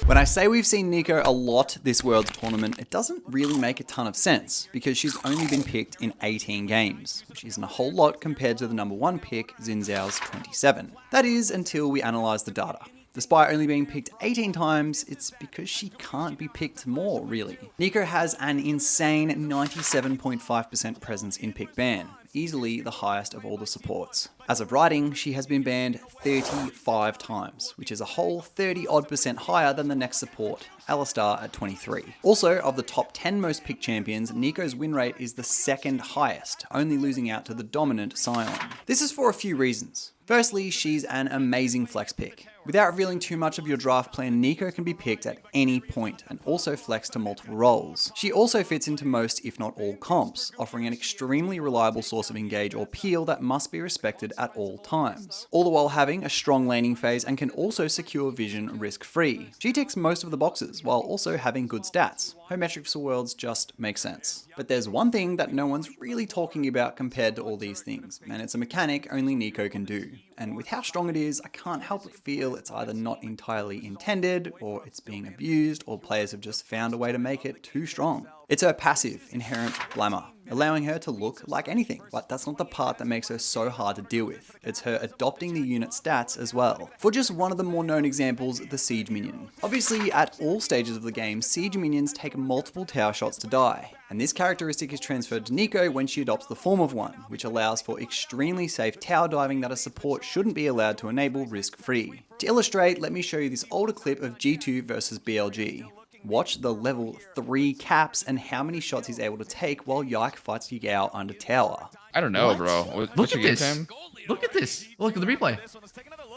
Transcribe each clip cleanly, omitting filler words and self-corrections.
When I say we've seen Neeko a lot this Worlds tournament, it doesn't really make a ton of sense, because she's only been picked in 18 games, which isn't a whole lot compared to the number 1 pick, Xin Zhao's 27. That is, until we analyse the data. Despite only being picked 18 times, it's because she can't be picked more, really. Neeko has an insane 97.5% presence in pick ban, easily the highest of all the supports. As of writing, she has been banned 35 times, which is a whole 30% higher than the next support, Alistar at 23. Also, of the top 10 most picked champions, Neeko's win rate is the second highest, only losing out to the dominant Sion. This is for a few reasons. Firstly, she's an amazing flex pick. Without revealing too much of your draft plan, Neeko can be picked at any point and also flex to multiple roles. She also fits into most, if not all, comps, offering an extremely reliable source of engage or peel that must be respected at all times, all the while having a strong laning phase and can also secure vision risk-free. She ticks most of the boxes while also having good stats. Her metrics for Worlds just make sense. But there's one thing that no one's really talking about compared to all these things, and it's a mechanic only Neeko can do. And with how strong it is, I can't help but feel it's either not entirely intended, or it's being abused, or players have just found a way to make it too strong. It's her passive, inherent glamour, allowing her to look like anything, but that's not the part that makes her so hard to deal with. It's her adopting the unit stats as well. For just one of the more known examples, the Siege Minion. Obviously, at all stages of the game, Siege Minions take multiple tower shots to die, and this characteristic is transferred to Neeko when she adopts the form of one, which allows for extremely safe tower diving that a support shouldn't be allowed to enable risk-free. To illustrate, let me show you this older clip of G2 versus BLG. Watch the level 3 caps and how many shots he's able to take while Yike fights Yigao under tower. I don't know, What? bro. Look at this. Look at this. Look at the replay.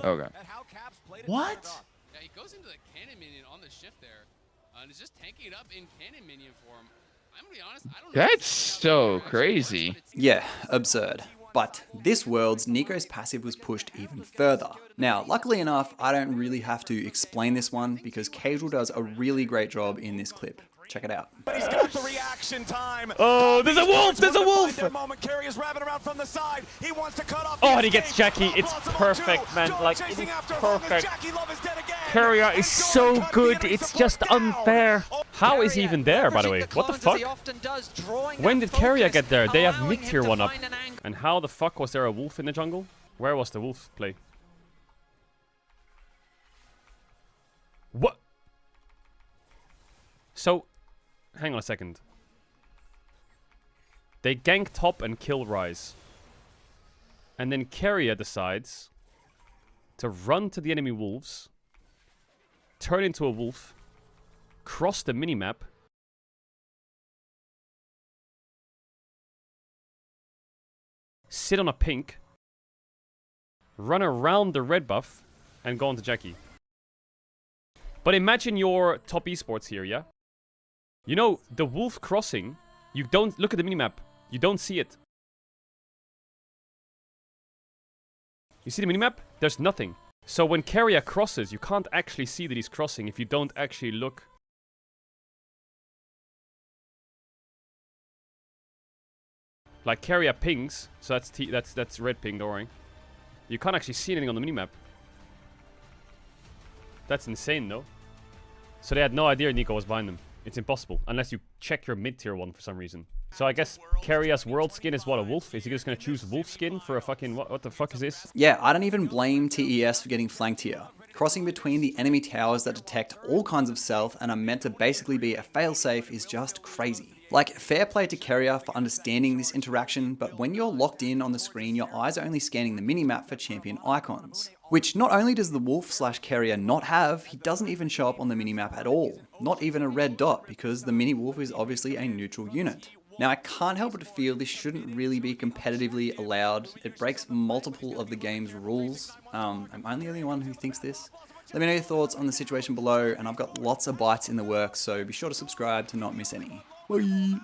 Okay. What? Yeah, he goes into the cannon minion on the shift there, and is just tanking it up in cannon minion form. I'm gonna be honest, I don't know. That's so crazy. Yeah, absurd. But this Worlds, Neeko's passive was pushed even further. Now, luckily enough, I don't really have to explain this one because Casual does a really great job in this clip. Check it out. He's got the reaction time. Oh, there's a wolf! There's a wolf! Carry is wrapping around from the side. He wants to cut off. Oh, and he gets Jackie. It's perfect, man. Like, it is perfect. Courier is so good. It's just unfair. How is he even there, by the way? What the fuck? When did Carrier get there? They have mid-tier 1 up. And how the fuck was there a wolf in the jungle? Where was the wolf play? What? So, hang on a second. They gank top and kill Ryze. And then Carrier decides to run to the enemy wolves, turn into a wolf, cross the minimap, sit on a pink, run around the red buff, and go on to Jackie. But imagine you're top esports here, yeah? You know, the wolf crossing, you don't look at the minimap. You don't see it. You see the minimap? There's nothing. So when Carrier crosses, you can't actually see that he's crossing if you don't actually look. Like Carrier pings, so that's red ping, don't worry. You can't actually see anything on the minimap. That's insane, though. So they had no idea Neeko was behind them. It's impossible, unless you check your mid-tier 1 for some reason. So I guess Carrier's world skin is what, a wolf? Is he just gonna choose wolf skin for a fucking, what the fuck is this? Yeah, I don't even blame TES for getting flanked here. Crossing between the enemy towers that detect all kinds of stealth and are meant to basically be a failsafe is just crazy. Like, fair play to Carrier for understanding this interaction, but when you're locked in on the screen, your eyes are only scanning the minimap for champion icons. Which not only does the wolf/Carrier not have, he doesn't even show up on the minimap at all. Not even a red dot, because the mini-wolf is obviously a neutral unit. Now, I can't help but feel this shouldn't really be competitively allowed. It breaks multiple of the game's rules. I'm only the only one who thinks this. Let me know your thoughts on the situation below, and I've got lots of bites in the works, so be sure to subscribe to not miss any. Bye!